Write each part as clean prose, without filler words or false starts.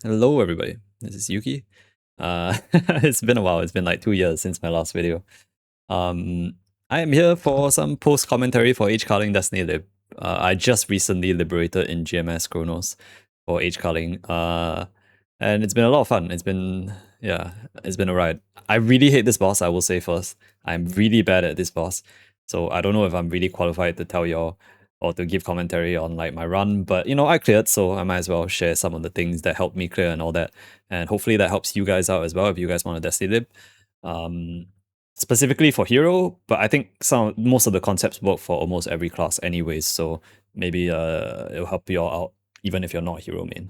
Hello everybody, this is Yuki. It's been a while, it's been like 2 years since my last video. I am here for some post-commentary for H. Kaling Destiny Lib. I just recently liberated in GMS Kronos for H. Kaling, and it's been a lot of fun. It's been a ride. I really hate this boss, I will say first. I'm really bad at this boss, so I don't know if I'm really qualified to tell y'all or to give commentary on like my run, but I cleared, so I might as well share some of the things that helped me clear and all that, and hopefully that helps you guys out as well if you guys want to Destiny Lib. Specifically for hero, but I think most of the concepts work for almost every class anyways, so maybe it'll help you all out even if you're not a hero main.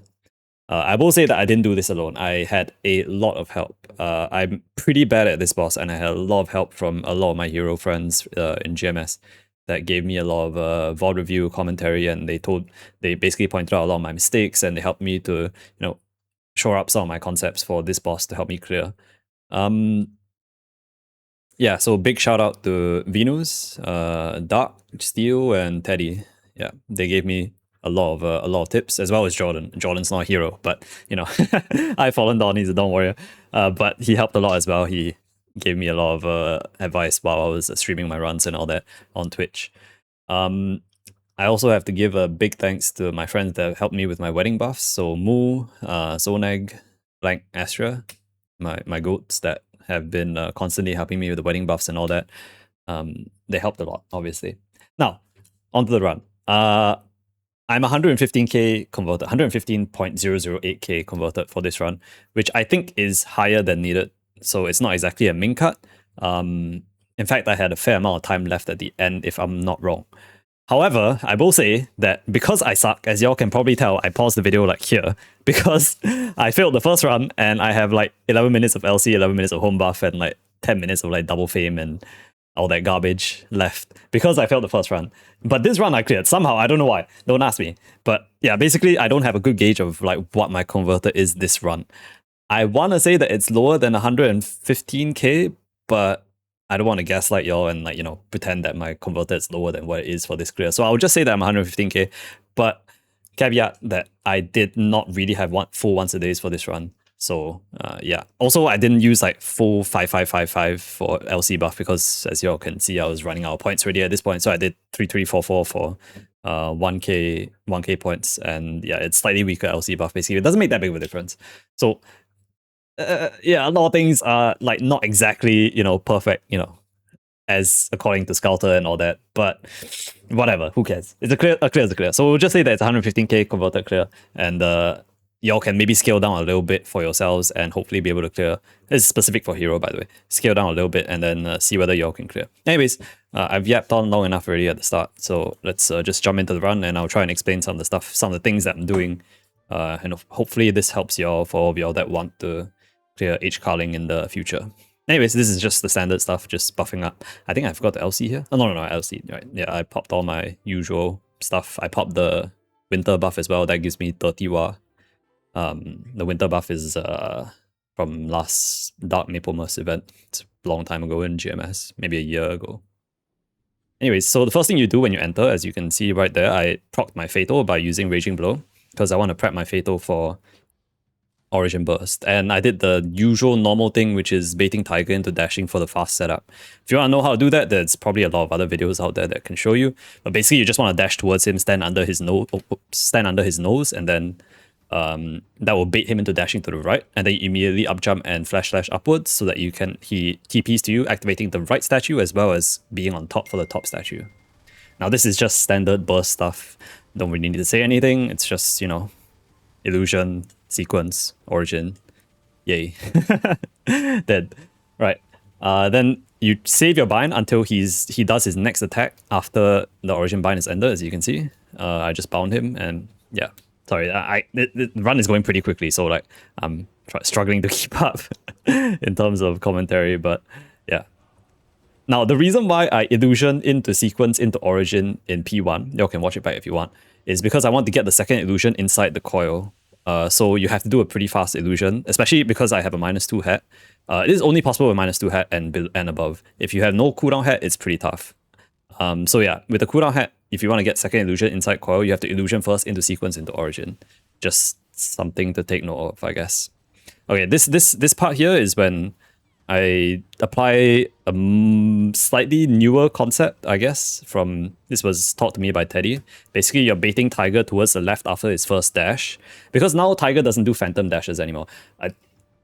I will say that I didn't do this alone. I had a lot of help. I'm pretty bad at this boss, and I had a lot of help from a lot of my hero friends in GMS that gave me a lot of VOD review commentary, and they basically pointed out a lot of my mistakes, and they helped me to shore up some of my concepts for this boss to help me clear. Yeah, so big shout out to Vinooz, Dark, Steele, and Teddy. Yeah, they gave me a lot of tips, as well as Jordan. Jordan's not a hero, but I've fallen down. He's a don't worry. But he helped a lot as well. He gave me a lot of advice while I was streaming my runs and all that on Twitch. I also have to give a big thanks to my friends that helped me with my wedding buffs. So Moo, Soneg, Blank, Astraea, my goats that have been constantly helping me with the wedding buffs and all that. They helped a lot, obviously. Now, onto the run. I'm 115k converted, 115.008k converted for this run, which I think is higher than needed. So it's not exactly a min cut. In fact, I had a fair amount of time left at the end, if I'm not wrong. However, I will say that because I suck, as y'all can probably tell, I paused the video like here because I failed the first run and I have like 11 minutes of LC, 11 minutes of home buff, and like 10 minutes of like double fame and all that garbage left because I failed the first run. But this run I cleared somehow. I don't know why. Don't ask me. But yeah, basically I don't have a good gauge of like what my converter is this run. I want to say that it's lower than 115k, but I don't want to gaslight y'all and like, pretend that my converter is lower than what it is for this clear. So I'll just say that I'm 115k, but caveat that I did not really have full once a days for this run. So yeah. Also, I didn't use like full 5555 for LC buff because as y'all can see, I was running out of points already at this point. So I did 3344 for 1k points, and yeah, it's slightly weaker LC buff basically. It doesn't make that big of a difference. So yeah, a lot of things are like not exactly, perfect, as according to Scouter and all that, but whatever, who cares? It's a clear is a clear. So we'll just say that it's 115k converted clear, and y'all can maybe scale down a little bit for yourselves and hopefully be able to clear. It's specific for hero, by the way. Scale down a little bit and then see whether y'all can clear. Anyways, I've yapped on long enough already at the start, so let's just jump into the run and I'll try and explain some of the things that I'm doing, and hopefully this helps y'all for all of y'all that want to clear H. Kaling in the future. Anyways, this is just the standard stuff, just buffing up. I think I forgot the LC here. Oh, no, LC, right. Yeah, I popped all my usual stuff. I popped the winter buff as well. That gives me 30 Wa. The winter buff is from last Dark Maplemas event. It's a long time ago in GMS, maybe a year ago. Anyways, so the first thing you do when you enter, as you can see right there, I procced my Fatal by using Raging Blow because I want to prep my Fatal for Origin Burst. And I did the usual normal thing, which is baiting Tiger into dashing for the fast setup. If you want to know how to do that, there's probably a lot of other videos out there that can show you. But basically, you just want to dash towards him, stand under his nose, and then that will bait him into dashing to the right, and then you immediately up jump and flash slash upwards so that he TPs to you, activating the right statue as well as being on top for the top statue. Now this is just standard burst stuff. Don't really need to say anything. It's just, illusion, sequence, origin, yay. Dead. Right. Then you save your bind until he does his next attack after the origin bind is ended, as you can see. I just bound him and yeah. Sorry, the run is going pretty quickly, so like I'm struggling to keep up in terms of commentary, but yeah. Now, the reason why I illusion into sequence into origin in P1, y'all can watch it back if you want, is because I want to get the second illusion inside the coil. So you have to do a pretty fast illusion, especially because I have a -2 hat. It is only possible with -2 hat and above. If you have no cooldown hat, it's pretty tough. So yeah, with the cooldown hat, if you want to get second illusion inside coil, you have to illusion first into sequence into origin. Just something to take note of, I guess. Okay, this part here is when I apply a slightly newer concept, I guess, this was taught to me by Teddy. Basically, you're baiting Tiger towards the left after his first dash. Because now Tiger doesn't do phantom dashes anymore.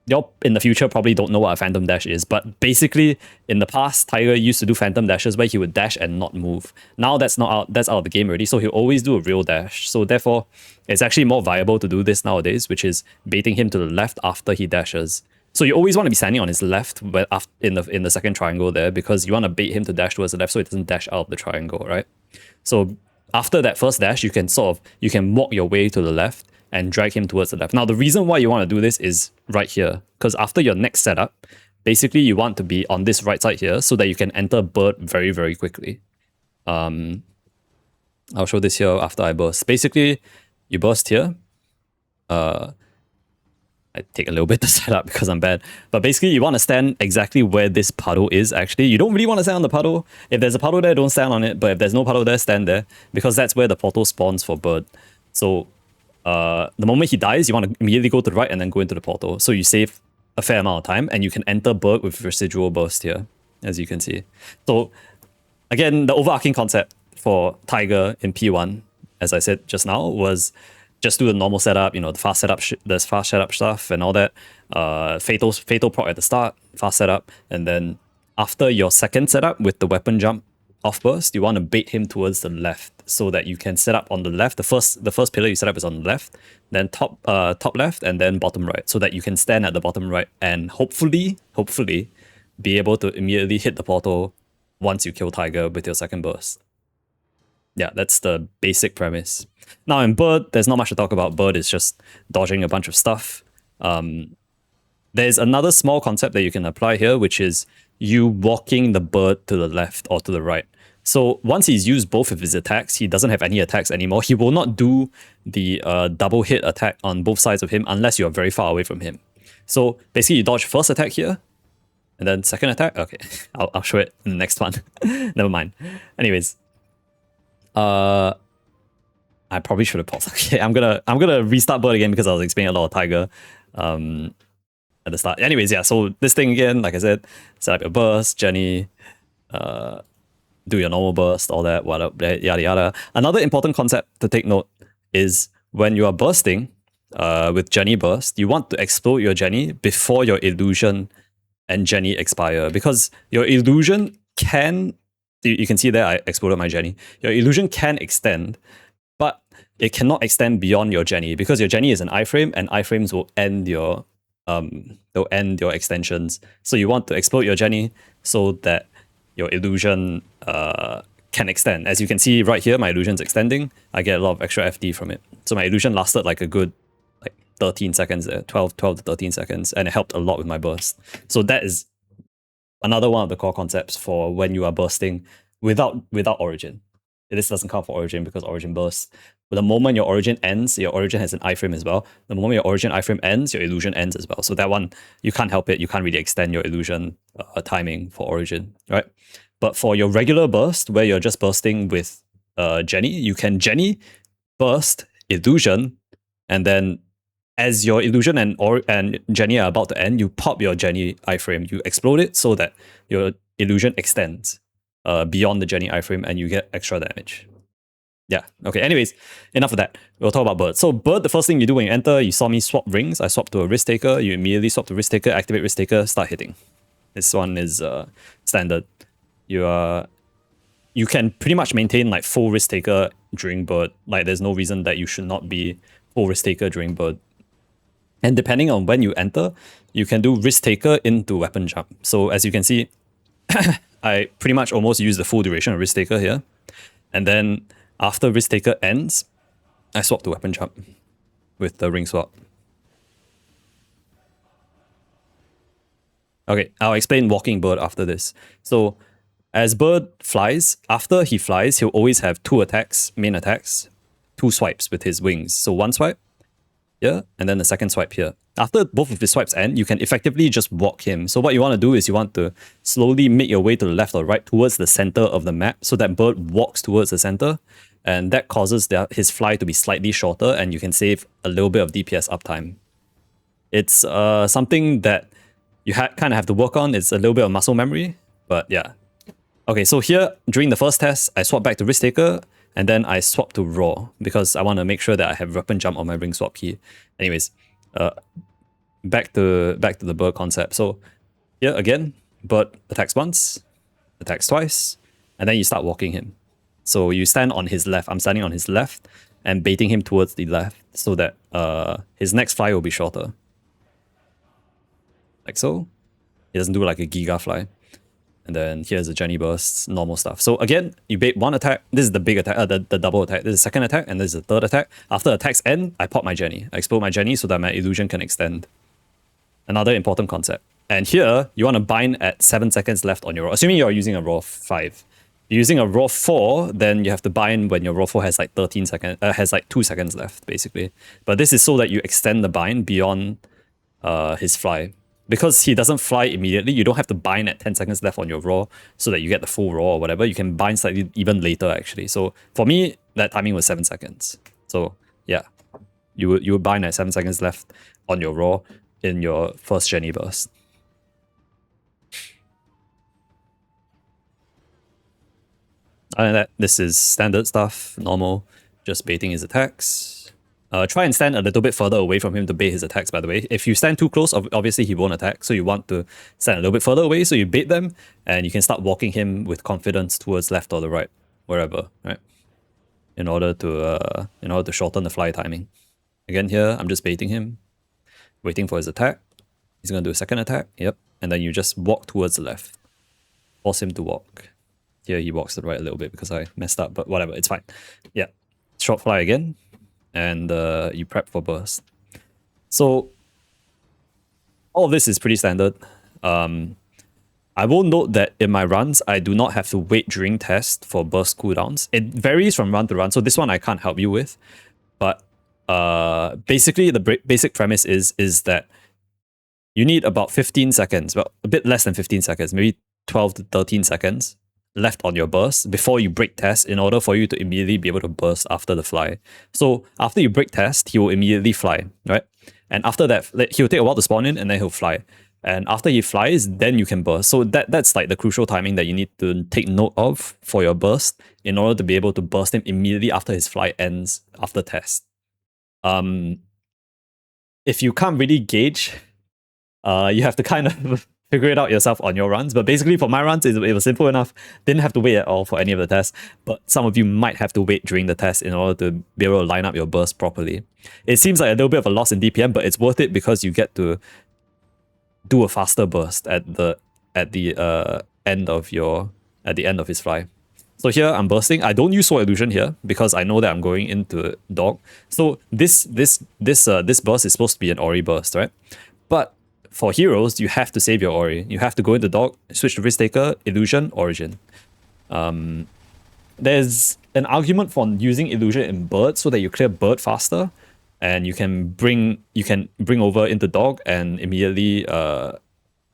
Y'all in the future probably don't know what a phantom dash is, but basically, in the past, Tiger used to do phantom dashes where he would dash and not move. Now that's out of the game already, so he'll always do a real dash. So therefore, it's actually more viable to do this nowadays, which is baiting him to the left after he dashes. So you always want to be standing on his left in the second triangle there, because you want to bait him to dash towards the left so it doesn't dash out of the triangle, right? So after that first dash, you can walk your way to the left and drag him towards the left. Now, the reason why you want to do this is right here, because after your next setup, basically you want to be on this right side here so that you can enter bird very, very quickly. I'll show this here after I burst. Basically, you burst here. I take a little bit to set up because I'm bad. But basically, you want to stand exactly where this puddle is, actually. You don't really want to stand on the puddle. If there's a puddle there, don't stand on it. But if there's no puddle there, stand there, because that's where the portal spawns for bird. So the moment he dies, you want to immediately go to the right and then go into the portal. So you save a fair amount of time, and you can enter bird with residual burst here, as you can see. So again, the overarching concept for Tiger in P1, as I said just now, was just do the normal setup, the fast setup stuff and all that. Fatal proc at the start, fast setup, and then after your second setup with the weapon jump off burst, you want to bait him towards the left so that you can set up on the left. The first pillar you set up is on the left, then top left, and then bottom right, so that you can stand at the bottom right and hopefully be able to immediately hit the portal once you kill Tiger with your second burst. Yeah, that's the basic premise. Now in bird, there's not much to talk about. Bird is just dodging a bunch of stuff. There's another small concept that you can apply here, which is you walking the bird to the left or to the right. So once he's used both of his attacks, he doesn't have any attacks anymore. He will not do the double hit attack on both sides of him unless you're very far away from him. So basically you dodge first attack here, and then second attack. Okay, I'll show it in the next one. Never mind. Anyways, I probably should have paused. Okay, I'm gonna restart bird again because I was explaining a lot of Tiger at the start. Anyways, yeah, so this thing again, like I said, set up your burst, Jenny, do your normal burst, all that, yada yada. Another important concept to take note is when you are bursting with Jenny burst, you want to explode your Jenny before your illusion and Jenny expire, because your illusion can, you can see there I exploded my Jenny. Your illusion can extend, but it cannot extend beyond your Jenny because your Jenny is an iframe, and iframes will end your they'll end your extensions. So you want to explode your Jenny so that your illusion can extend. As you can see right here, my illusion's extending. I get a lot of extra FD from it. So my illusion lasted like a good 13 seconds there, 12 to 13 seconds, and it helped a lot with my burst. So that is another one of the core concepts for when you are bursting without origin. This doesn't count for origin because origin bursts. But the moment your origin ends, your origin has an iframe as well. The moment your origin iframe ends, your illusion ends as well. So that one, you can't help it. You can't really extend your illusion timing for origin, right? But for your regular burst, where you're just bursting with Jenny, you can Jenny, burst, illusion, and then as your illusion and Jenny are about to end, you pop your Jenny iframe. You explode it so that your illusion extends beyond the Jenny iframe and you get extra damage. Yeah, okay, anyways, enough of that. We'll talk about bird. So bird, the first thing you do when you enter, you saw me swap rings. I swapped to a risk taker. You immediately swap to risk taker, activate risk taker, start hitting. This one is standard. You can pretty much maintain like full risk taker during bird. Like there's no reason that you should not be full risk taker during bird. And depending on when you enter, you can do risk taker into weapon jump. So as you can see, I pretty much almost use the full duration of risk taker here. And then after risk taker ends, I swap to weapon jump with the ring swap. Okay, I'll explain walking bird after this. So as bird flies, after he flies, he'll always have two attacks, main attacks, two swipes with his wings. So one swipe here, and then the second swipe here. After both of his swipes end, you can effectively just walk him. So what you want to do is you want to slowly make your way to the left or right towards the center of the map so that bird walks towards the center. and that causes his fly to be slightly shorter, and you can save a little bit of DPS uptime. It's something that you kind of have to work on. It's a little bit of muscle memory, but yeah. Okay, so here, during the first test, I swapped back to Risk Taker, and then I swapped to Raw, because I want to make sure that I have Weapon Jump on my Ring Swap key. Anyways, back to the bird concept. So here, again, bird attacks once, attacks twice, and then you start walking him. So you stand on his left. I'm standing on his left, and baiting him towards the left, so that his next fly will be shorter. Like so. He doesn't do like a Giga fly. And then here's a Jenny burst, normal stuff. So again, you bait one attack. This is the big attack, the double attack. This is the second attack, and this is the third attack. After attacks end, I pop my Jenny. I explode my Jenny so that my illusion can extend. Another important concept. And here, you want to bind at 7 seconds left on your raw. Assuming you're using a raw 5. If you're using a raw 4, then you have to bind when your raw 4 has like 13 seconds, has like 2 seconds left, basically. But this is so that you extend the bind beyond his fly. Because he doesn't fly immediately, you don't have to bind at 10 seconds left on your raw so that you get the full raw or whatever. You can bind slightly even later, actually. So for me, that timing was 7 seconds. So yeah, you would bind at 7 seconds left on your raw in your first Jenny burst. Other than that, this is standard stuff, normal, just baiting his attacks. Try and stand a little bit further away from him to bait his attacks, by the way. If you stand too close, obviously he won't attack, so you want to stand a little bit further away, so you bait them, and you can start walking him with confidence towards left or the right, wherever, right? In order to shorten the fly timing. Again here, I'm just baiting him, waiting for his attack. He's going to do a second attack, yep, and then you just walk towards the left. Force him to walk. Here he walks to the right a little bit because I messed up, but whatever, it's fine. Yeah, short fly again. And you prep for burst. So all of this is pretty standard. I will note that in my runs, I do not have to wait during test for burst cooldowns. It varies from run to run, so this one I can't help you with. But basically, the basic premise is that you need about 15 seconds, well, a bit less than 15 seconds, maybe 12 to 13 seconds left on your burst before you break test in order for you to immediately be able to burst after the fly. So after you break test, he will immediately fly, right? And after that, he'll take a while to spawn in and then he'll fly. And after he flies, then you can burst. So that's like the crucial timing that you need to take note of for your burst in order to be able to burst him immediately after his fly ends after test. If you can't really gauge, you have to kind of figure it out yourself on your runs. But basically for my runs, it was simple enough. Didn't have to wait at all for any of the tests. But some of you might have to wait during the test in order to be able to line up your burst properly. It seems like a little bit of a loss in DPM, but it's worth it because you get to do a faster burst at the end of his fly. So here I'm bursting. I don't use Sword Illusion here because I know that I'm going into dog. So this burst is supposed to be an Ori burst, right? But for heroes, you have to save your Ori. You have to go into dog, switch to Risk Taker, Illusion, Origin. There's an argument for using Illusion in Bird so that you clear Bird faster, and you can bring over into dog and immediately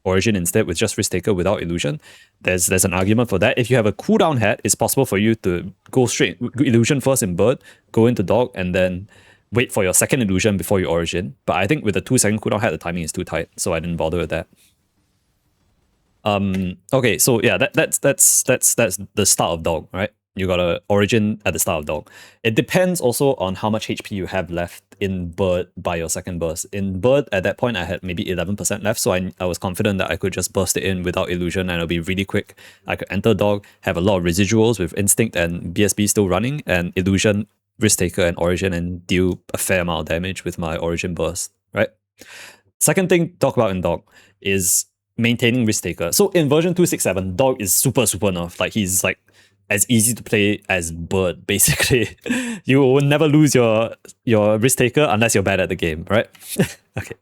Origin instead with just Risk Taker without Illusion. There's an argument for that. If you have a cooldown hat, it's possible for you to go straight Illusion first in Bird, go into dog, and then wait for your second illusion before you Origin. But I think with the 2-second cooldown hat, the timing is too tight, so I didn't bother with that. Okay, so yeah, that's the start of dog, right? You got a Origin at the start of dog. It depends also on how much HP you have left in Bird by your second burst. In Bird, at that point, I had maybe 11% left, so I was confident that I could just burst it in without illusion and it'll be really quick. I could enter dog, have a lot of residuals with Instinct and BSB still running, and illusion, Risk Taker, and Origin, and deal a fair amount of damage with my Origin burst, right? Second thing to talk about in dog is maintaining Risk Taker. So in version 267, dog is super nerfed. Like, he's like as easy to play as Bird, basically. You will never lose your Risk Taker unless you're bad at the game, right? Okay,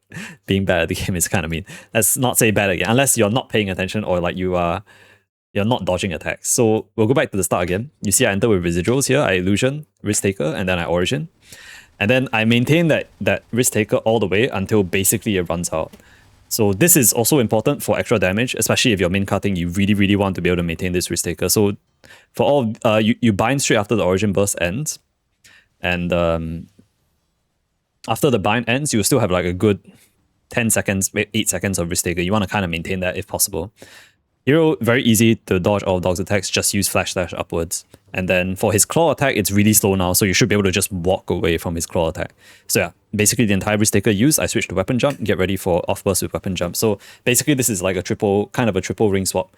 being bad at the game is kind of mean. Let's not say bad again, unless you're not paying attention or like you're not dodging attacks. So we'll go back to the start again. You see I enter with residuals here. I illusion, Risk Taker, and then I Origin. And then I maintain that Risk Taker all the way until basically it runs out. So this is also important for extra damage, especially if you're min cutting, you really want to be able to maintain this risk taker. So for all, you bind straight after the origin burst ends, and after the bind ends, you still have like a good 10 seconds, 8 seconds of risk taker. You want to kind of maintain that if possible. Hero, very easy to dodge all of Dog's attacks, just use flash slash upwards. And then for his claw attack, it's really slow now, so you should be able to just walk away from his claw attack. So yeah, basically the entire risk taker use, I switch to weapon jump, get ready for off burst with weapon jump. So basically this is like a triple ring swap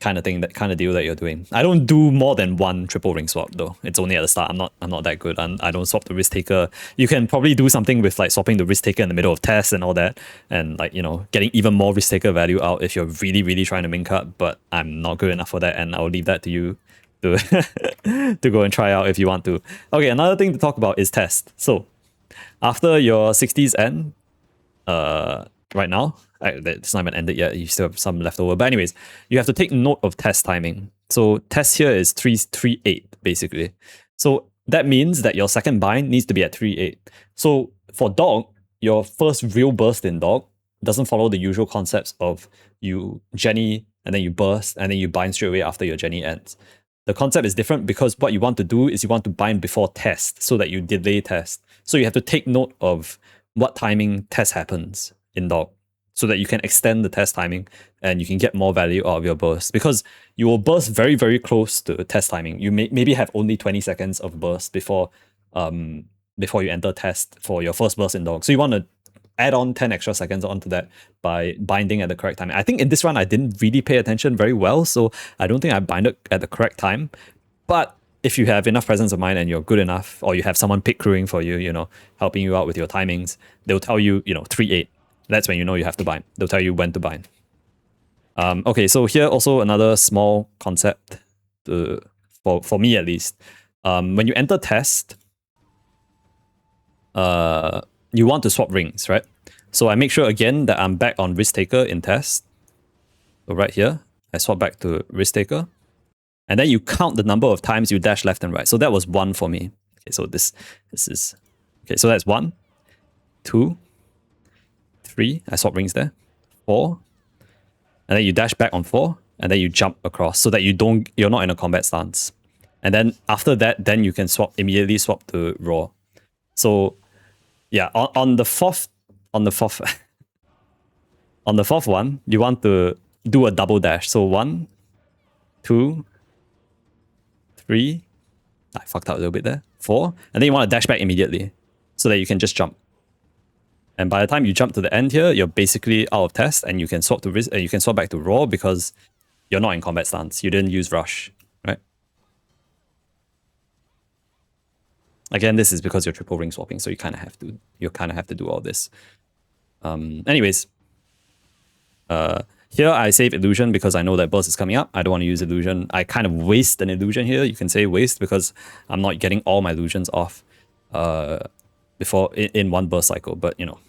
kind of thing, that kind of deal that you're doing. I don't do more than one triple ring swap though. It's only at the start. I'm not that good. I don't swap the risk taker. You can probably do something with like swapping the risk taker in the middle of tests and all that, and like, you know, getting even more risk taker value out if you're really trying to min cut. But I'm not good enough for that, and I'll leave that to you to to go and try out if you want to. Okay, another thing to talk about is test. So after your 60s end, right now, it's not even ended yet, you still have some left over, but anyways, you have to take note of test timing. So test here is 3-3-8 basically. So that means that your second bind needs to be at 3-8. So for Dog, your first real burst in Dog doesn't follow the usual concepts of you Jenny and then you burst and then you bind straight away after your Jenny ends. The concept is different because what you want to do is you want to bind before test so that you delay test. So you have to take note of what timing test happens in Dog, so that you can extend the test timing and you can get more value out of your burst, because you will burst very close to test timing. You may maybe have only 20 seconds of burst before you enter test for your first burst in Dog. So you want to add on 10 extra seconds onto that by binding at the correct timing. I think in this run I didn't really pay attention very well, so I don't think I binded at the correct time. But if you have enough presence of mind and you're good enough, or you have someone pit crewing for you, you know, helping you out with your timings, they'll tell you, you know, 3-8. That's when you know you have to bind. They'll tell you when to bind. Okay, so here also another small concept for me at least. When you enter test, you want to swap rings, right? So I make sure again that I'm back on risk taker in test. So right here, I swap back to risk taker. And then you count the number of times you dash left and right. So that was 1 for me. Okay, so this is... Okay, so that's 1, 2, 3, I swap rings there, 4, and then you dash back on 4, and then you jump across so that you're not in a combat stance. And then after that, then you can immediately swap to raw. So yeah, on the fourth on the fourth one, you want to do a double dash. So 1, 2, 3, I fucked up a little bit there, 4, and then you want to dash back immediately so that you can just jump. And by the time you jump to the end here, you're basically out of test, and you can swap to you can swap back to raw because you're not in combat stance. You didn't use rush, right? Again, this is because you're triple ring swapping, so you kind of have to do all this. Anyways, here I save illusion because I know that burst is coming up. I don't want to use illusion. I kind of waste an illusion here. You can say waste because I'm not getting all my illusions off before in one burst cycle, but you know,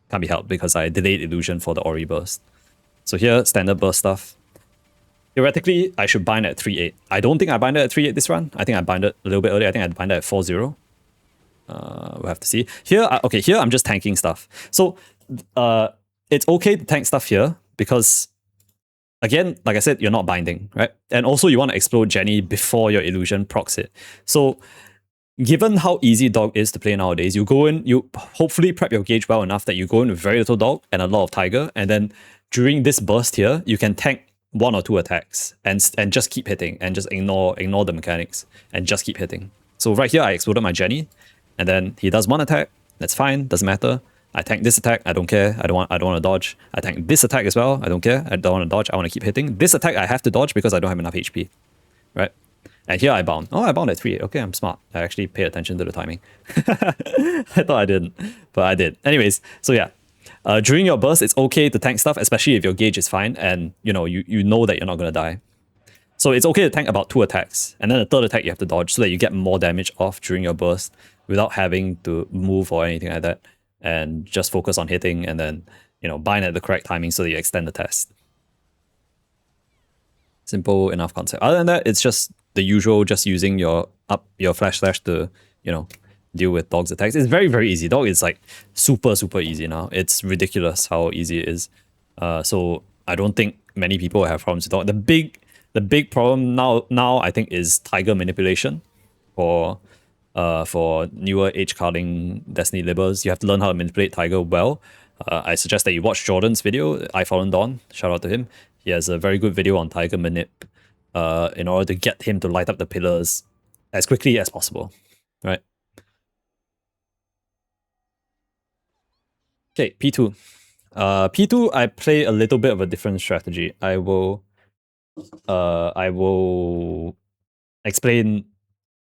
can't be helped because I delayed illusion for the Ori burst. So here, standard burst stuff. Theoretically, I should bind at 3-8. I don't think I binded at 3-8 this run. I think I binded a little bit earlier. I think I binded at 4-0. We'll have to see. Here, okay, here I'm just tanking stuff. So it's okay to tank stuff here because, again, like I said, you're not binding, right? And also you want to explode Jenny before your illusion procs it. So given how easy Dog is to play nowadays, you go in, you hopefully prep your gauge well enough that you go in with very little Dog and a lot of Tiger, and then during this burst here, you can tank 1 or 2 attacks and just keep hitting and just ignore the mechanics and just keep hitting. So right here, I exploded my Jenny, and then he does 1 attack. That's fine, doesn't matter. I tank this attack, I don't care, I don't want to dodge. I tank this attack as well, I don't care, I don't want to dodge, I want to keep hitting. This attack I have to dodge because I don't have enough HP, right? And here I bound. Oh, I bound at 3. Okay, I'm smart. I actually pay attention to the timing. I thought I didn't, but I did. Anyways, so yeah. During your burst, it's okay to tank stuff, especially if your gauge is fine and you know that you're not going to die. So it's okay to tank about 2 attacks, and then the 3rd attack you have to dodge so that you get more damage off during your burst without having to move or anything like that, and just focus on hitting and then, you know, bind at the correct timing so that you extend the test. Simple enough concept. Other than that, it's just the usual, just using your flash slash to, you know, deal with Dog's attacks. It's very, very easy. Dog is like super, super easy now. It's ridiculous how easy it is. So I don't think many people have problems with Dog. The big problem now I think is Tiger manipulation for newer age Kaling Destiny Libbers. You have to learn how to manipulate Tiger well. I suggest that you watch Jordan's video, I Fallen Dawn. Shout out to him. He has a very good video on Tiger manip in order to get him to light up the pillars as quickly as possible. Right? Okay, P2. P2, I play a little bit of a different strategy. I will explain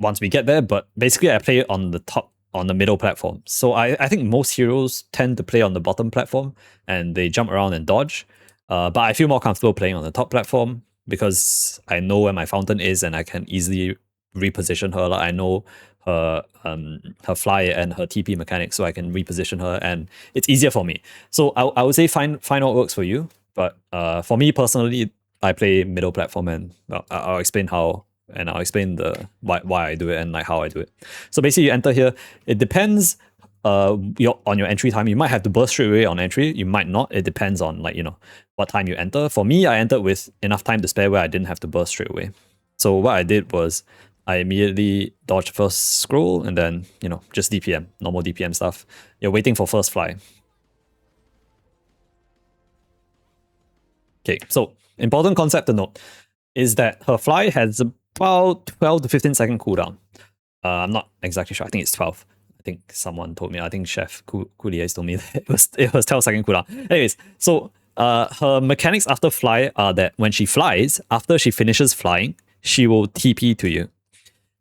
once we get there, but basically I play on the middle platform. So I think most heroes tend to play on the bottom platform and they jump around and dodge. But I feel more comfortable playing on the top platform because I know where my fountain is and I can easily reposition her. Like I know her fly and her TP mechanics, so I can reposition her and it's easier for me. So I would say find what works for you. But for me personally, I play middle platform and I'll explain how, and I'll explain the why I do it and like how I do it. So basically you enter here. It depends on your entry time. You might have to burst straight away on entry. You might not. It depends on what time you enter. For me, I entered with enough time to spare where I didn't have to burst straight away. So what I did was I immediately dodged first scroll and then, just DPM, normal DPM stuff. You're waiting for first fly. Okay, so important concept to note is that her fly has about 12 to 15 second cooldown. I'm not exactly sure. I think it's 12. I think someone told me. I think Chef Couliers told me that it was 12 second cooldown. Anyways, so her mechanics after fly are that when she flies, after she finishes flying, she will TP to you.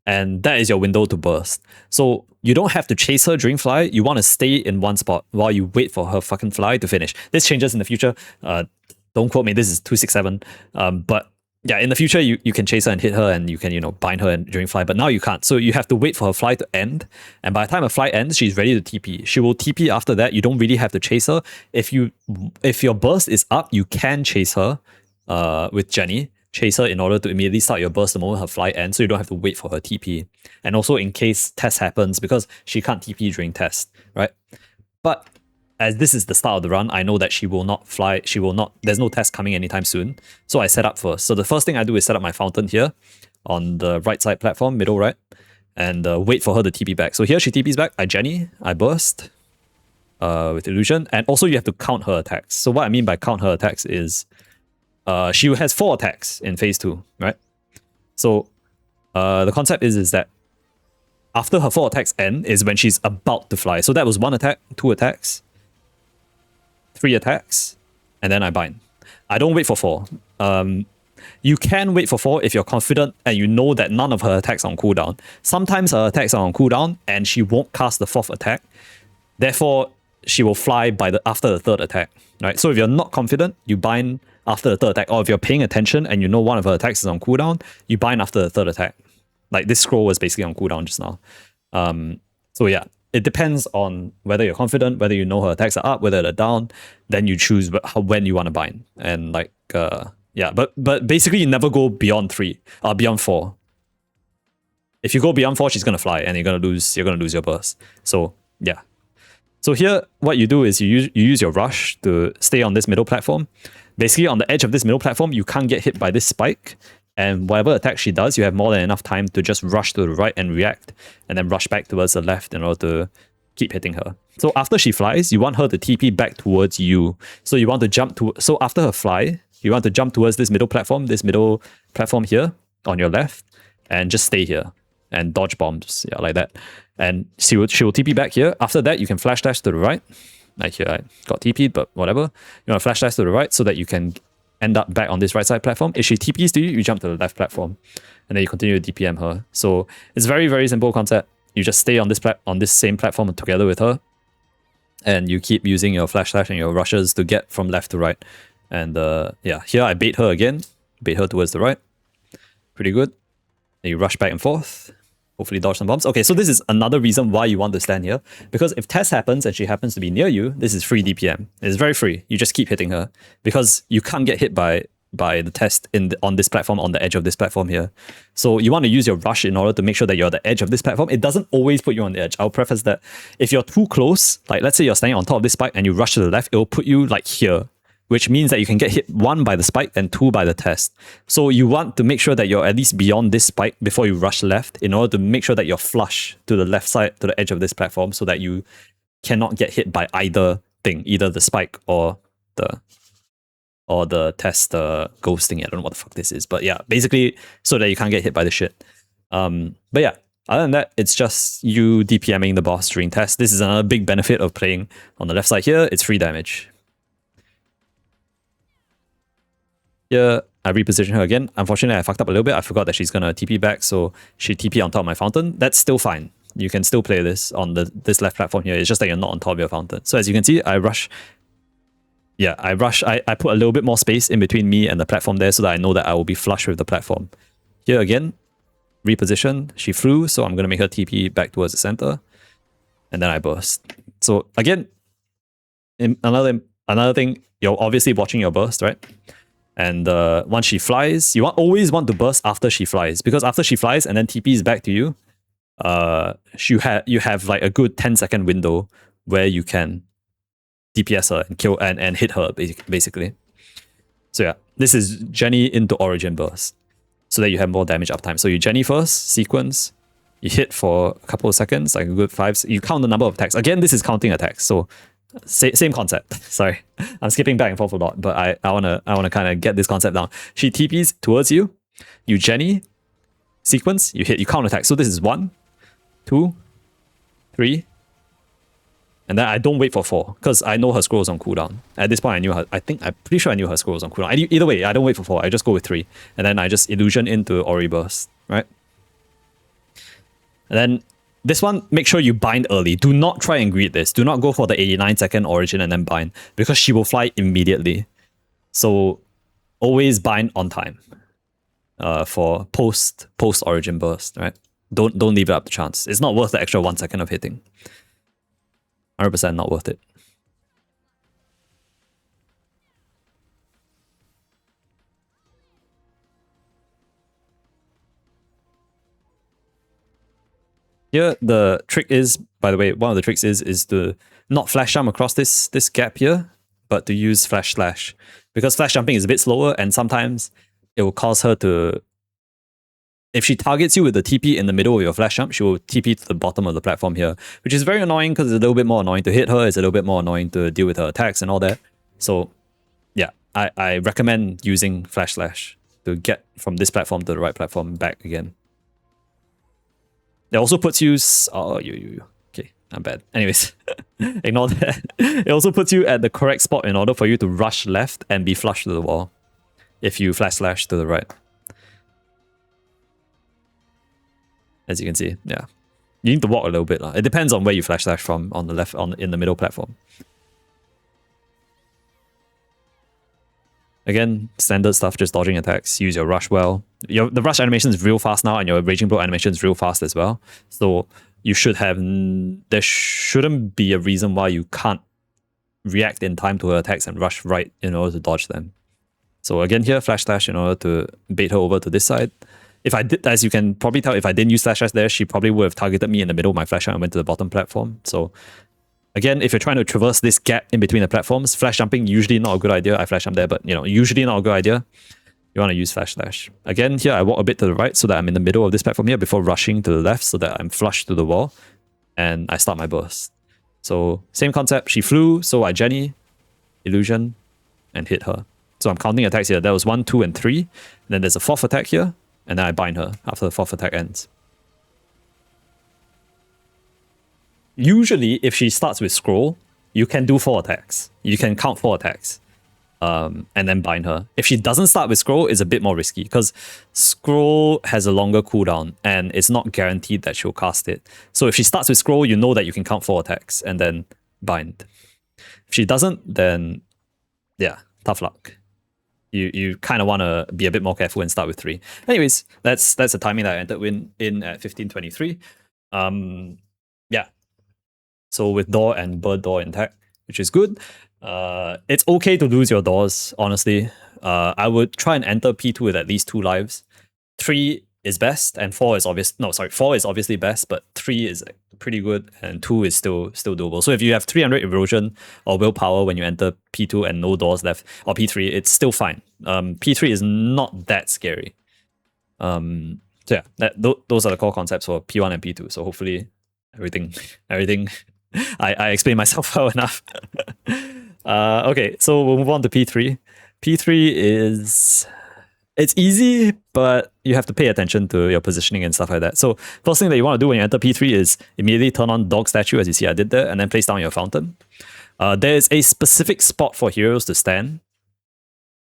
And that is your window to burst. So you don't have to chase her during fly. You want to stay in one spot while you wait for her fucking fly to finish. This changes in the future. Don't quote me. This is 267. But yeah, in the future, you can chase her and hit her and you can, bind her during fly. But now you can't. So you have to wait for her fly to end. And by the time her fly ends, she's ready to TP. She will TP after that. You don't really have to chase her. If your burst is up, you can chase her with Jenny. Chase her in order to immediately start your burst the moment her fly ends, so you don't have to wait for her TP. And also in case test happens, because she can't TP during test, right? But as this is the start of the run, I know that she will not fly, there's no test coming anytime soon. So I set up first. So the first thing I do is set up my fountain here on the right side platform, middle right, and wait for her to TP back. So here she TPs back, I Jenny, I burst with illusion, and also you have to count her attacks. So what I mean by count her attacks is she has 4 attacks in phase 2, right? So the concept is that after her 4 attacks end is when she's about to fly. So that was 1 attack, 2 attacks, 3 attacks, and then I bind. I don't wait for 4. You can wait for 4 if you're confident and you know that none of her attacks are on cooldown. Sometimes her attacks are on cooldown and she won't cast the 4th attack. Therefore, she will fly after the 3rd attack, right? So if you're not confident, you bind after the 3rd attack, or if you're paying attention and you know one of her attacks is on cooldown, you bind after the 3rd attack. Like this scroll was basically on cooldown just now. So yeah, it depends on whether you're confident, whether you know her attacks are up, whether they're down, then you choose when you want to bind. And yeah, but basically you never go beyond 4. If you go beyond 4, she's gonna fly and you're gonna lose your burst. So yeah. So here, what you do is you use your rush to stay on this middle platform. Basically, on the edge of this middle platform, you can't get hit by this spike. And whatever attack she does, you have more than enough time to just rush to the right and react, and then rush back towards the left in order to keep hitting her. So after she flies, you want her to TP back towards you. So you want to so after her fly, you want to jump towards this middle platform here on your left, and just stay here and dodge bombs, yeah, like that. And she will TP back here. After that, you can flash dash to the right. Like here, I got TP'd, but whatever. You want to flash dash to the right so that you can end up back on this right side platform. If she TPs to you, you jump to the left platform, and then you continue to DPM her. So it's very, very simple concept. You just stay on this same platform together with her, and you keep using your flash dash and your rushes to get from left to right. And yeah, here I bait her again, bait her towards the right. Pretty good. And you rush back and forth. Hopefully dodge some bombs. Okay, so this is another reason why you want to stand here. Because if test happens and she happens to be near you, this is free DPM. It's very free. You just keep hitting her. Because you can't get hit by by the test on this platform, on the edge of this platform here. So you want to use your rush in order to make sure that you're at the edge of this platform. It doesn't always put you on the edge. I'll preface that if you're too close, like let's say you're standing on top of this spike and you rush to the left, it will put you like here, which means that you can get hit 1 by the spike and 2 by the test. So you want to make sure that you're at least beyond this spike before you rush left in order to make sure that you're flush to the left side, to the edge of this platform, so that you cannot get hit by either thing, either the spike or the test ghosting. I don't know what the fuck this is, but yeah, basically so that you can't get hit by the shit. But yeah, other than that, it's just you DPMing the boss during test. This is another big benefit of playing on the left side here. It's free damage. Here, I reposition her again. Unfortunately, I fucked up a little bit. I forgot that she's gonna TP back, so she TP on top of my fountain. That's still fine. You can still play this on this left platform here. It's just that you're not on top of your fountain. So as you can see, I rush. Yeah, I put a little bit more space in between me and the platform there so that I know that I will be flush with the platform. Here again, reposition. She flew, so I'm going to make her TP back towards the center. And then I burst. So again, another thing, you're obviously watching your burst, right? And once she flies, you always want to burst after she flies. Because after she flies and then TPs back to you, you have like a good 10-second window where you can DPS her and kill and hit her basically. So yeah, this is Jenny into Origin burst, so that you have more damage uptime. So you Jenny first, sequence, you hit for a couple of seconds, like a good 5. You count the number of attacks. Again, this is counting attacks, so same concept. Sorry, I'm skipping back and forth a lot, but I wanna kind of get this concept down. She TPs towards you, you Jenny, sequence, you hit, you count attacks. So this is 1, 2, 3. And then I don't wait for 4, because I know her scrolls on cooldown. At this point, I'm pretty sure I knew her scrolls on cooldown. Either way, I don't wait for 4, I just go with 3. And then I just illusion into Ori Burst, right? And then this one, make sure you bind early. Do not try and greet this. Do not go for the 89-second Origin and then bind, because she will fly immediately. So always bind on time for post Origin Burst, right? Don't leave it up to chance. It's not worth the extra 1 second of hitting. 100% not worth it. Here, the trick is, by the way, one of the tricks is to not flash jump across this gap here, but to use flash slash. Because flash jumping is a bit slower, and sometimes it will cause her to... If she targets you with the TP in the middle of your flash jump, she will TP to the bottom of the platform here, which is very annoying because it's a little bit more annoying to hit her, it's a little bit more annoying to deal with her attacks and all that. So yeah, I recommend using flash slash to get from this platform to the right platform back again. It also puts you... Oh, you. Okay, I'm bad. Anyways, ignore that. It also puts you at the correct spot in order for you to rush left and be flush to the wall if you flash slash to the right. As you can see, yeah. You need to walk a little bit. It depends on where you flash slash from, on the left, in the middle platform. Again, standard stuff, just dodging attacks, use your rush well. The rush animation is real fast now, and your Raging Blow animation is real fast as well. So you should have... There shouldn't be a reason why you can't react in time to her attacks and rush right in order to dodge them. So again here, flash slash in order to bait her over to this side. If I did, as you can probably tell, if I didn't use flash slash there, she probably would have targeted me in the middle of my flash and went to the bottom platform. So again, if you're trying to traverse this gap in between the platforms, flash jumping usually not a good idea. I flash jump there, but usually not a good idea. You want to use flash slash. Again, here I walk a bit to the right so that I'm in the middle of this platform here before rushing to the left so that I'm flush to the wall, and I start my burst. So same concept. She flew, so I Jenny, illusion, and hit her. So I'm counting attacks here. That was 1, 2, and 3. And then there's a 4th attack here, and then I bind her after the 4th attack ends. Usually, if she starts with scroll, you can do 4 attacks. You can count 4 attacks, and then bind her. If she doesn't start with scroll, it's a bit more risky because scroll has a longer cooldown, and it's not guaranteed that she'll cast it. So if she starts with scroll, you know that you can count 4 attacks and then bind. If she doesn't, then yeah, tough luck. You kind of want to be a bit more careful and start with 3. Anyways, that's the timing that I entered in at 15:23. Yeah. So with door and bird door intact, which is good. It's okay to lose your doors, honestly. I would try and enter P2 with at least 2 lives. 3 is best, and 4 is obvious. No, sorry, 4 is obviously best, but 3 is pretty good, and 2 is still doable. So if you have 300 erosion or willpower when you enter P2 and no doors left, or P3, it's still fine. P3 is not that scary. So yeah, those are the core concepts for P1 and P2. So hopefully everything I explained myself well enough. Okay, so we'll move on to P3. P3 it's easy, but you have to pay attention to your positioning and stuff like that. So first thing that you want to do when you enter P3 is immediately turn on dog statue, as you see I did there, and then place down your fountain. There's a specific spot for heroes to stand.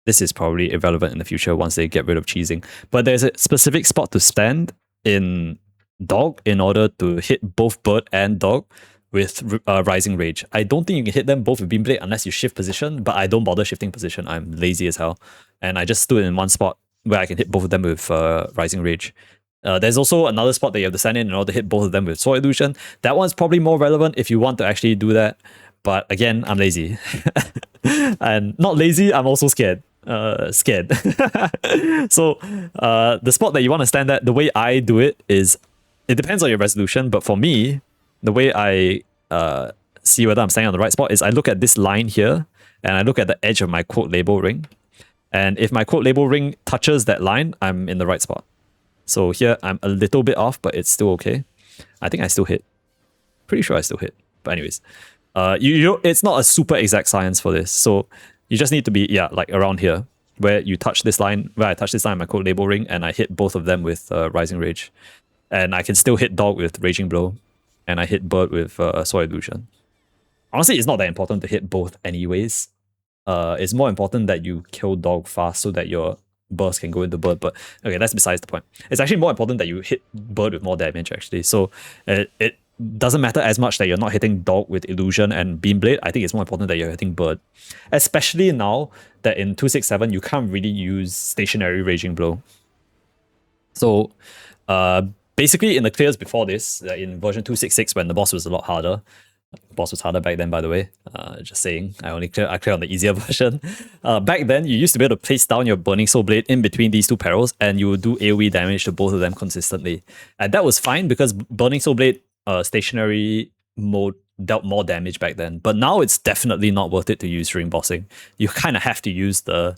This is probably irrelevant in the future once they get rid of cheesing. But there's a specific spot to stand in dog in order to hit both bird and dog with rising rage. I don't think you can hit them both with beam blade unless you shift position, but I don't bother shifting position. I'm lazy as hell. And I just stood in one spot where I can hit both of them with rising rage. There's also another spot that you have to stand in order to hit both of them with sword illusion. That one's probably more relevant if you want to actually do that. But again, I'm lazy. And not lazy, I'm also scared. Scared. So the spot that you want to stand at, the way I do it is, it depends on your resolution, but for me, the way I see whether I'm standing on the right spot is I look at this line here and I look at the edge of my quote label ring. And if my quote label ring touches that line, I'm in the right spot. So here I'm a little bit off, but it's still okay. I think I still hit. Pretty sure I still hit. But anyways, it's not a super exact science for this. So you just need to be, like around here, where you touch this line, where I touch this line in my quote label ring, and I hit both of them with Rising Rage. And I can still hit dog with Raging Blow, and I hit bird with Sword Illusion. Honestly, it's not that important to hit both anyways. It's more important that you kill dog fast so that your burst can go into bird. But okay, that's besides the point. It's actually more important that you hit bird with more damage, actually. So it doesn't matter as much that you're not hitting dog with illusion and beam blade. I think it's more important that you're hitting bird, especially now that in 267 you can't really use stationary Raging Blow. So basically in the clears before this, in version 266 when the boss was a lot harder, boss was harder back then, by the way. Just saying, I clear on the easier version. Back then, you used to be able to place down your Burning Soul Blade in between these two perils, and you would do AoE damage to both of them consistently. And that was fine because Burning Soul Blade stationary mode dealt more damage back then. But now it's definitely not worth it to use during bossing. You kind of have to use the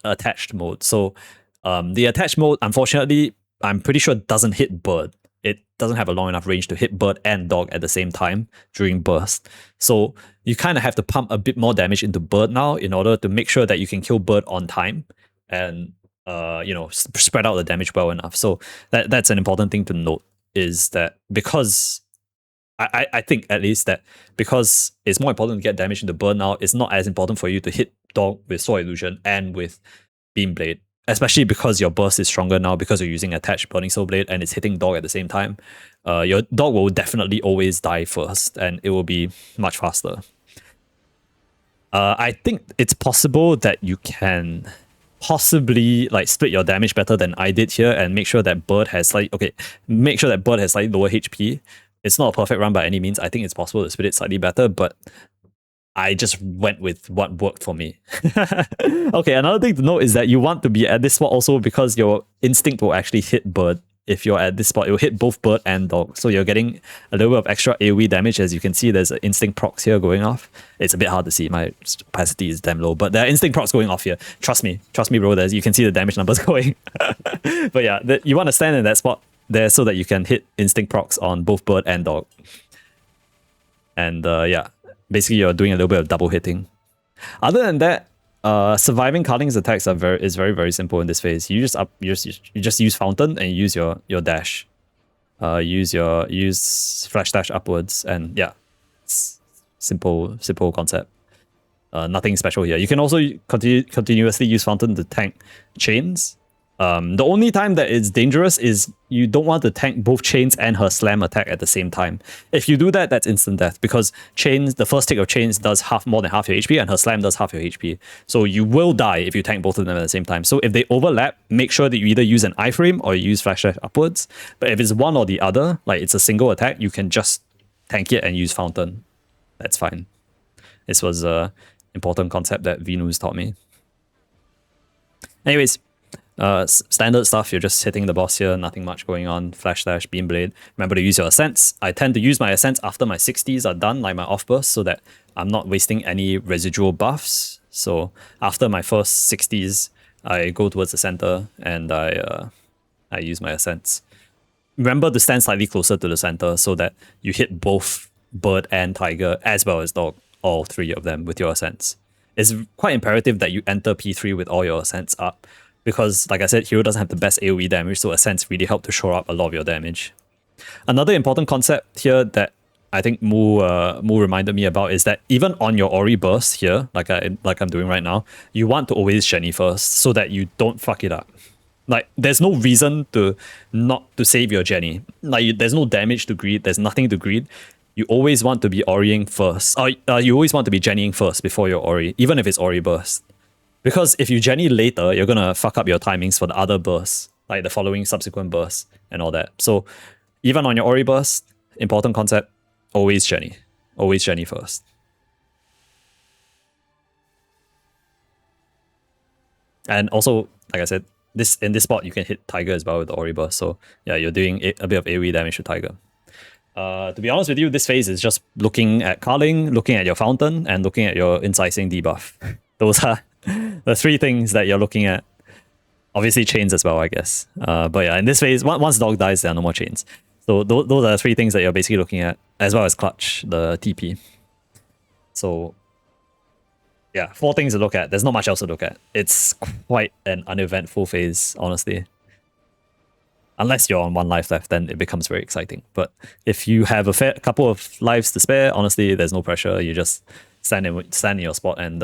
attached mode. So the attached mode, unfortunately, I'm pretty sure doesn't hit bird. It doesn't have a long enough range to hit bird and dog at the same time during burst. So you kind of have to pump a bit more damage into bird now in order to make sure that you can kill bird on time and spread out the damage well enough. So that's an important thing to note, is that because I think at least that because it's more important to get damage into bird now, it's not as important for you to hit dog with Sword Illusion and with Beam Blade. Especially because your burst is stronger now because you're using attached Burning Soul Blade and it's hitting dog at the same time. Your dog will definitely always die first and it will be much faster. I think it's possible that you can possibly split your damage better than I did here and make sure that bird has slightly lower HP. It's not a perfect run by any means. I think it's possible to split it slightly better, but I just went with what worked for me. Okay, another thing to note is that you want to be at this spot also because your instinct will actually hit bird. If you're at this spot, it will hit both bird and dog. So you're getting a little bit of extra AoE damage. As you can see, there's an instinct procs here going off. It's a bit hard to see. My opacity is damn low, but there are instinct procs going off here. Trust me, bro. You can see the damage numbers going. But yeah, you want to stand in that spot there so that you can hit instinct procs on both bird and dog. And basically, you're doing a little bit of double hitting. Other than that, surviving Kaling's attacks is very, very simple in this phase. You just use Fountain and you use your dash. Use Flash Dash upwards, and it's simple concept. Nothing special here. You can also continuously use Fountain to tank chains. The only time that it's dangerous is you don't want to tank both chains and her slam attack at the same time. If you do that, that's instant death because the first tick of chains does more than half your HP and her slam does half your HP. So you will die if you tank both of them at the same time. So if they overlap, make sure that you either use an iframe or you use flash dash upwards. But if it's one or the other, like it's a single attack, you can just tank it and use Fountain. That's fine. This was a important concept that Vinooz taught me. Anyways, standard stuff, you're just hitting the boss here, nothing much going on. Flash Slash, Beam Blade. Remember to use your Ascents. I tend to use my Ascents after my 60s are done, like my off burst, so that I'm not wasting any residual buffs. So after my first 60s, I go towards the center and I use my Ascents. Remember to stand slightly closer to the center so that you hit both bird and tiger as well as dog, all three of them with your Ascents. It's quite imperative that you enter P3 with all your Ascents up because, like I said, hero doesn't have the best AoE damage, so Ascents really help to shore up a lot of your damage. Another important concept here that I think Mu reminded me about is that even on your Ori burst here, like I'm doing right now, you want to always Jenny first so that you don't fuck it up. Like, there's no reason to not to save your Jenny. Like, there's no damage to greed. There's nothing to greed. You always want to be Oriing first. You always want to be Jennying first before your Ori, even if it's Ori burst. Because if you Jenny later, you're gonna fuck up your timings for the other bursts, like the following subsequent bursts and all that. So, even on your Ori burst, important concept, always Jenny. Always Jenny first. And also, like I said, in this spot, you can hit Tiger as well with the Ori burst. So yeah, you're doing a bit of AoE damage to Tiger. To be honest with you, this phase is just looking at Kaling, looking at your Fountain, and looking at your Incising debuff. Those are the three things that you're looking at. Obviously chains as well, I guess. But yeah, in this phase, once dog dies, there are no more chains. So those are the three things that you're basically looking at, as well as clutch, the TP. So yeah, 4 things to look at. There's not much else to look at. It's quite an uneventful phase, honestly. Unless you're on 1 life left, then it becomes very exciting. But if you have a couple of lives to spare, honestly, there's no pressure. You just stand in your spot and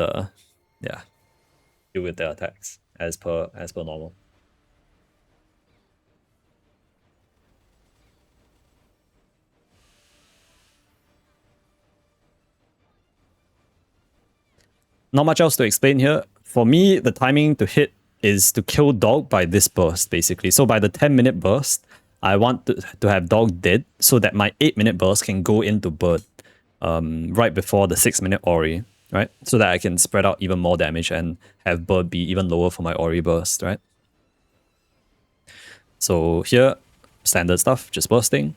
yeah, deal with the attacks as per normal. Not much else to explain here. For me, the timing to hit is to kill dog by this burst, basically. So by the 10-minute burst, I want to have dog dead so that my 8-minute burst can go into bird right before the 6-minute Ori, right? So that I can spread out even more damage and have bird be even lower for my Ori burst, right? So here, standard stuff, just bursting.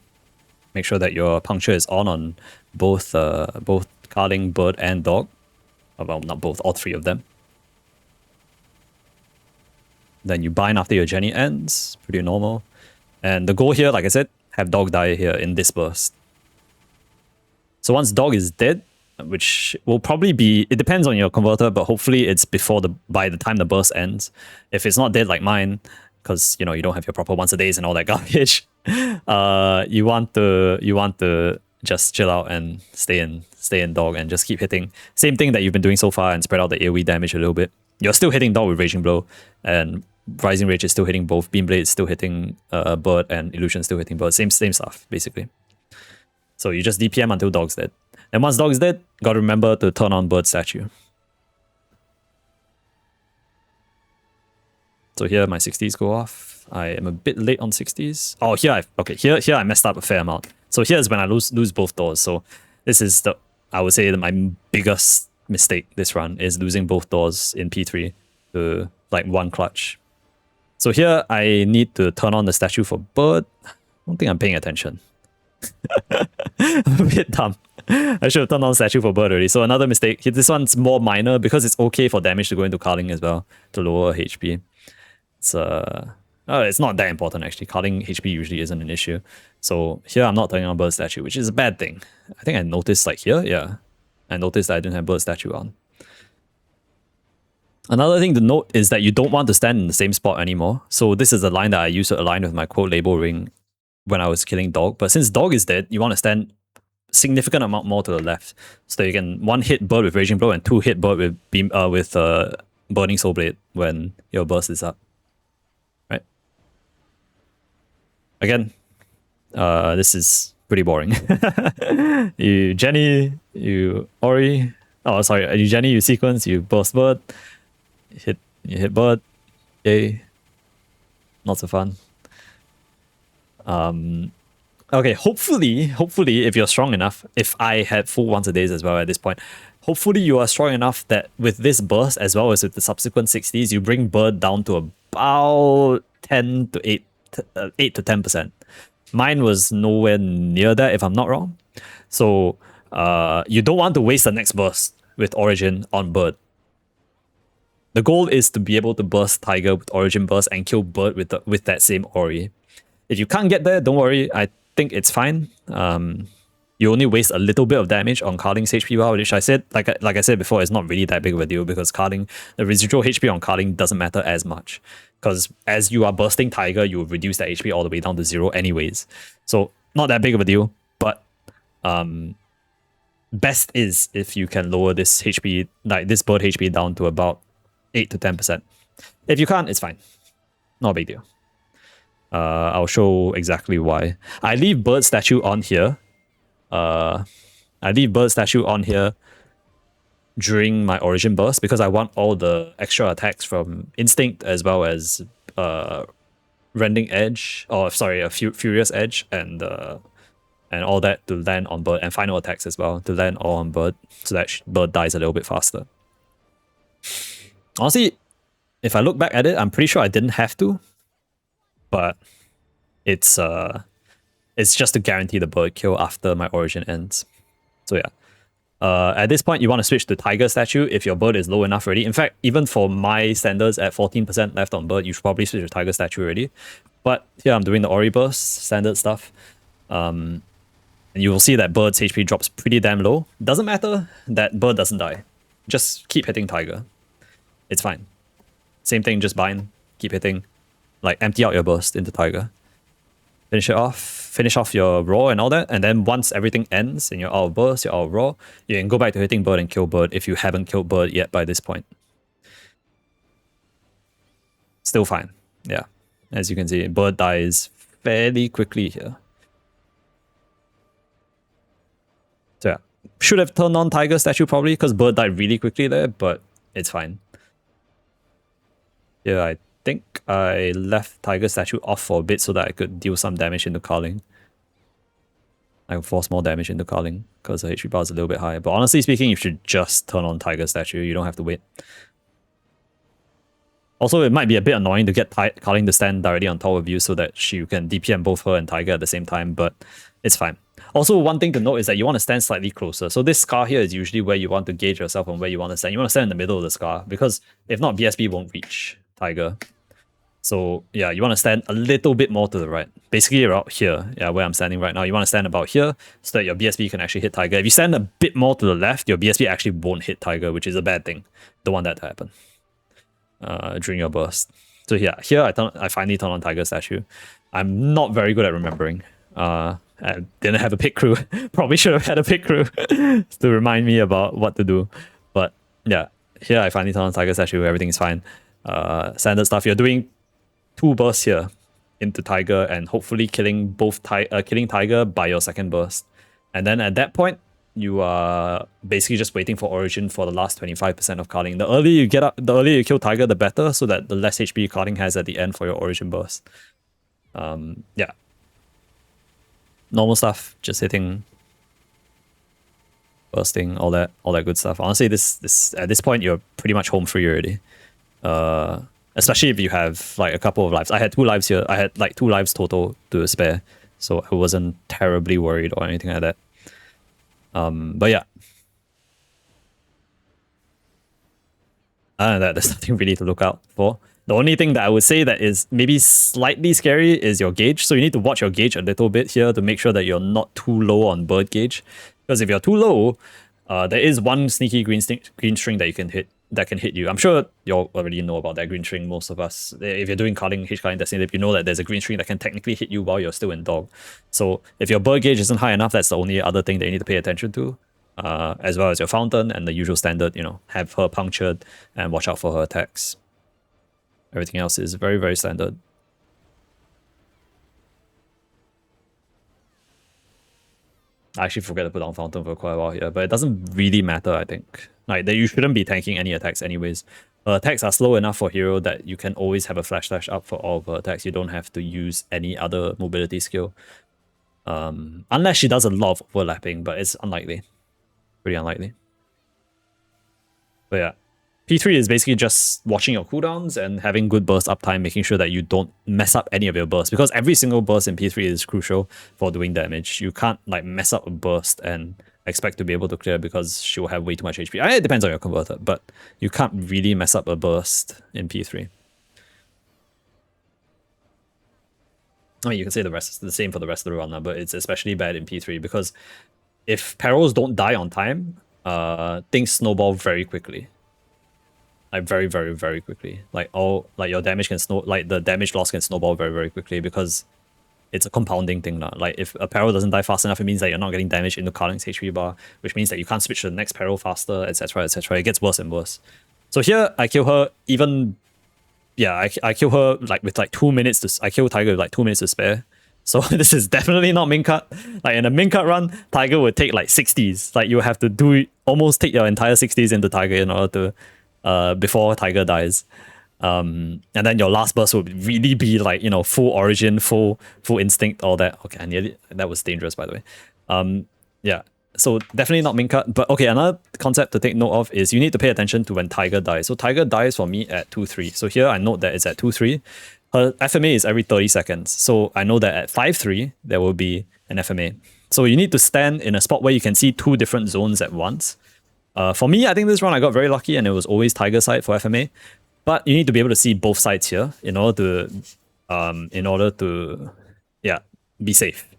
Make sure that your puncture is on both Kaling, bird, and dog. Well, not both, all 3 of them. Then you bind after your Jenny ends, pretty normal. And the goal here, like I said, have dog die here in this burst. So once dog is dead, which will probably be, it depends on your converter, but hopefully it's by the time the burst ends. If it's not dead like mine, because you don't have your proper once a days and all that garbage, you want to just chill out and stay in dog and just keep hitting. Same thing that you've been doing so far and spread out the AoE damage a little bit. You're still hitting dog with Raging Blow, and Rising Rage is still hitting both. Beam Blade is still hitting bird, and Illusion is still hitting bird. Same stuff, basically. So you just DPM until dog's dead. And once dog's dead, gotta remember to turn on bird statue. So here my 60s go off. I am a bit late on 60s. Oh, here I messed up a fair amount. So here's when I lose both doors. So this is I would say that my biggest mistake this run is losing both doors in P3 to like 1 clutch. So here I need to turn on the statue for bird. I don't think I'm paying attention. I'm a bit dumb. I should have turned on statue for bird already. So another mistake. This one's more minor because it's okay for damage to go into Kaling as well to lower HP. It's not that important actually. Kaling HP usually isn't an issue. So here I'm not turning on bird statue, which is a bad thing. I think I noticed like here, yeah. I noticed that I didn't have bird statue on. Another thing to note is that you don't want to stand in the same spot anymore. So this is a line that I used to align with my quote label ring when I was killing dog. But since dog is dead, you want to stand significant amount more to the left. So you can 1 hit bird with Raging Blow and 2 hit bird with Burning Soul Blade when your burst is up. Right? Again, this is pretty boring. You Jenny, you Ori. Oh, sorry. You Jenny, you sequence, you burst bird. You hit bird. Yay. Not so fun. Okay, hopefully, if you're strong enough, if I had full once a days as well at this point, hopefully you are strong enough that with this burst as well as with the subsequent 60s, you bring bird down to about 10 to 8 to 10%. Mine was nowhere near that if I'm not wrong. So you don't want to waste the next burst with Origin on bird. The goal is to be able to burst Tiger with Origin burst and kill bird with that same Ori. If you can't get there, don't worry. I think it's fine. You only waste a little bit of damage on Kaling's HP bar, which I said, like I said before, it's not really that big of a deal because Kaling, the residual HP on Kaling doesn't matter as much. Because as you are bursting Tiger, you will reduce that HP all the way down to 0 anyways. So not that big of a deal. But best is if you can lower this HP, like this bird HP down to about 8 to 10%. If you can't, it's fine. Not a big deal. I'll show exactly why. I leave bird statue on here. During my Origin burst because I want all the extra attacks from Instinct as well as Rending Edge, or sorry, a Furious Edge and all that to land on bird, and final attacks as well to land all on bird so that bird dies a little bit faster. Honestly, if I look back at it, I'm pretty sure I didn't have to, but it's just to guarantee the bird kill after my Origin ends. So yeah. At this point, you want to switch to Tiger statue if your bird is low enough already. In fact, even for my standards at 14% left on bird, you should probably switch to Tiger statue already. But here I'm doing the Ori burst, standard stuff. And you will see that bird's HP drops pretty damn low. Doesn't matter that bird doesn't die. Just keep hitting Tiger. It's fine. Same thing, just bind, keep hitting. Like, empty out your burst into Tiger. Finish it off. Finish off your raw and all that. And then once everything ends and you're out of burst, you're out of raw, you can go back to hitting bird and kill bird if you haven't killed bird yet by this point. Still fine. Yeah. As you can see, bird dies fairly quickly here. So yeah. Should have turned on Tiger statue probably because bird died really quickly there, but it's fine. Yeah, I think I left Tiger statue off for a bit so that I could deal some damage into Kaling. I can force more damage into Kaling because the HP bar is a little bit high. But honestly speaking, you should just turn on Tiger statue. You don't have to wait. Also, it might be a bit annoying to get Kaling to stand directly on top of you so that you can DPM both her and Tiger at the same time, but it's fine. Also, one thing to note is that you want to stand slightly closer. So this scar here is usually where you want to gauge yourself on where you want to stand. You want to stand in the middle of the scar because if not, BSB won't reach Tiger. So yeah, you want to stand a little bit more to the right. Basically around here, yeah, where I'm standing right now. You want to stand about here so that your BSB can actually hit Tiger. If you stand a bit more to the left, your BSB actually won't hit Tiger, which is a bad thing. Don't want that to happen during your burst. So yeah, here I finally turn on Tiger statue. I'm not very good at remembering. I didn't have a pick crew. Probably should have had a pick crew to remind me about what to do. But yeah, here I finally turn on Tiger statue. Everything is fine. Standard stuff. You're doing 2 bursts here into Tiger and hopefully killing Tiger by your second burst. And then at that point, you are basically just waiting for Origin for the last 25% of Kaling. The earlier you get up, the earlier you kill Tiger, the better, so that the less HP Kaling has at the end for your Origin burst. Yeah. Normal stuff, just hitting, bursting, all that good stuff. Honestly, this at this point you're pretty much home free already. Especially if you have like a couple of lives. I had 2 lives here. I had like 2 lives total to spare, so I wasn't terribly worried or anything like that. But yeah. Other than that, there's nothing really to look out for. The only thing that I would say that is maybe slightly scary is your gauge. So you need to watch your gauge a little bit here to make sure that you're not too low on bird gauge. Because if you're too low, there is one sneaky green string that you can hit. That can hit you. I'm sure you already know about that green string, most of us. If you're doing Kaling, H-Kaling, Destiny, you know that there's a green string that can technically hit you while you're still in dog. So if your bird gauge isn't high enough, that's the only other thing that you need to pay attention to. As well as your fountain and the usual standard, have her punctured and watch out for her attacks. Everything else is very, very standard. I actually forget to put on fountain for quite a while here, but it doesn't really matter, I think. Like, you shouldn't be tanking any attacks anyways. Her attacks are slow enough for hero that you can always have a flash dash up for all of her attacks. You don't have to use any other mobility skill. Unless she does a lot of overlapping, but it's unlikely. Pretty unlikely. But yeah. P3 is basically just watching your cooldowns and having good burst uptime, making sure that you don't mess up any of your bursts. Because every single burst in P3 is crucial for doing damage. You can't like mess up a burst and expect to be able to clear because she'll have way too much HP. It depends on your converter, but you can't really mess up a burst in P3. I mean, you can say the same for the rest of the run, but it's especially bad in P3 because if perils don't die on time, things snowball very quickly. Like very, very, very quickly. Like your damage can the damage loss can snowball very, very quickly because it's a compounding thing now. Like if a peril doesn't die fast enough, it means that you're not getting damage into Kaling's HP bar, which means that you can't switch to the next peril faster, etc., etc. It gets worse and worse. So here I kill her I kill her like with like 2 minutes to I kill Tiger with like 2 minutes to spare. So this is definitely not min cut. Like in a min cut run, Tiger would take like 60s. Like you have to almost take your entire 60s into Tiger in order to before Tiger dies. And then your last burst would really be like, full origin, full instinct, all that. Okay, that was dangerous, by the way. Yeah, so definitely not min cut. But okay, another concept to take note of is you need to pay attention to when Tiger dies. So Tiger dies for me at 2-3. So here I note that it's at 2-3. Her FMA is every 30 seconds. So I know that at 5-3, there will be an FMA. So you need to stand in a spot where you can see 2 different zones at once. For me, I think this run I got very lucky and it was always Tiger side for FMA. But you need to be able to see both sides here in order to be safe.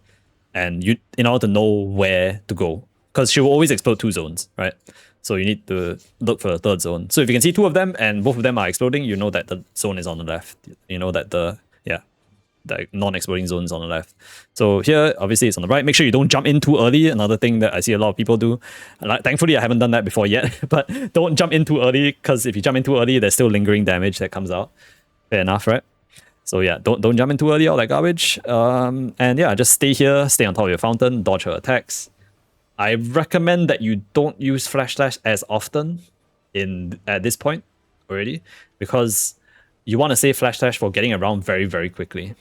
And in order to know where to go. Because she will always explode 2 zones, right? So you need to look for a 3rd zone. So if you can see 2 of them and both of them are exploding, you know that the zone is on the left. You know that the non-exploding zone is on the left. So here, obviously, it's on the right. Make sure you don't jump in too early. Another thing that I see a lot of people do. Thankfully, I haven't done that before yet. But don't jump in too early, because if you jump in too early, there's still lingering damage that comes out. Fair enough, right? So yeah, don't jump in too early, all that garbage. And yeah, just stay here, stay on top of your fountain, dodge her attacks. I recommend that you don't use Flash Slash as often at this point already, because you want to save Flash Slash for getting around very, very quickly.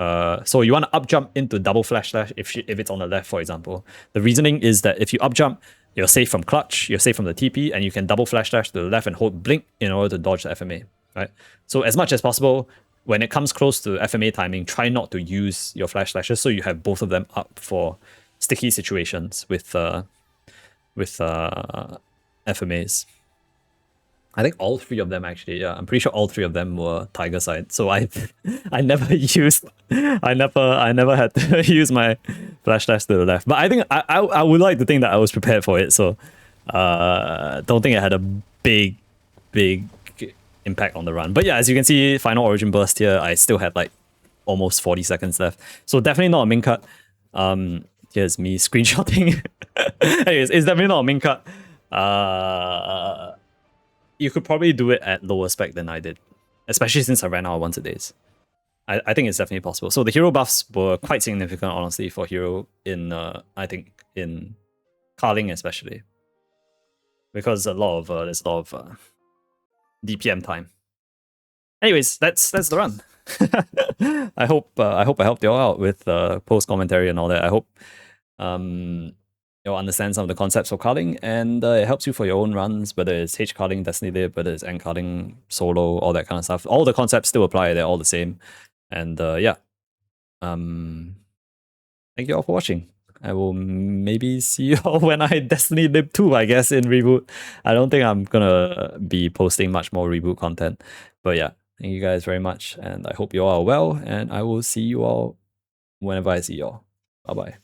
So you want to up jump into double Flash Slash if it's on the left, for example. The reasoning is that if you up jump, you're safe from clutch, you're safe from the TP, and you can double Flash Slash to the left and hold blink in order to dodge the FMA, right? So as much as possible, when it comes close to FMA timing, try not to use your Flash Slashes so you have both of them up for sticky situations with FMAs. I think all 3 of them actually, yeah. I'm pretty sure all 3 of them were Tiger side. So I never had to use my Flash Slash to the left. But I think I would like to think that I was prepared for it. So don't think it had a big impact on the run. But yeah, as you can see, final origin burst here, I still had like almost 40 seconds left. So definitely not a min cut. Here's me screenshotting. Anyways, it's definitely not a min cut. You could probably do it at lower spec than I did, especially since I ran out of once a days. I think it's definitely possible. So the hero buffs were quite significant, honestly, for hero in I think in Kaling especially, because there's a lot of DPM time. Anyways, that's the run. I hope I helped you all out with post commentary and all that. I hope you'll understand some of the concepts for Kaling, and it helps you for your own runs, whether it's H Kaling, Destiny Lib, whether it's N Kaling, solo, all that kind of stuff. All the concepts still apply, they're all the same. And yeah. Thank you all for watching. I will maybe see you all when I Destiny Lib 2, I guess, in Reboot. I don't think I'm gonna be posting much more Reboot content. But yeah, thank you guys very much, and I hope you all are well, and I will see you all whenever I see you all. Bye-bye.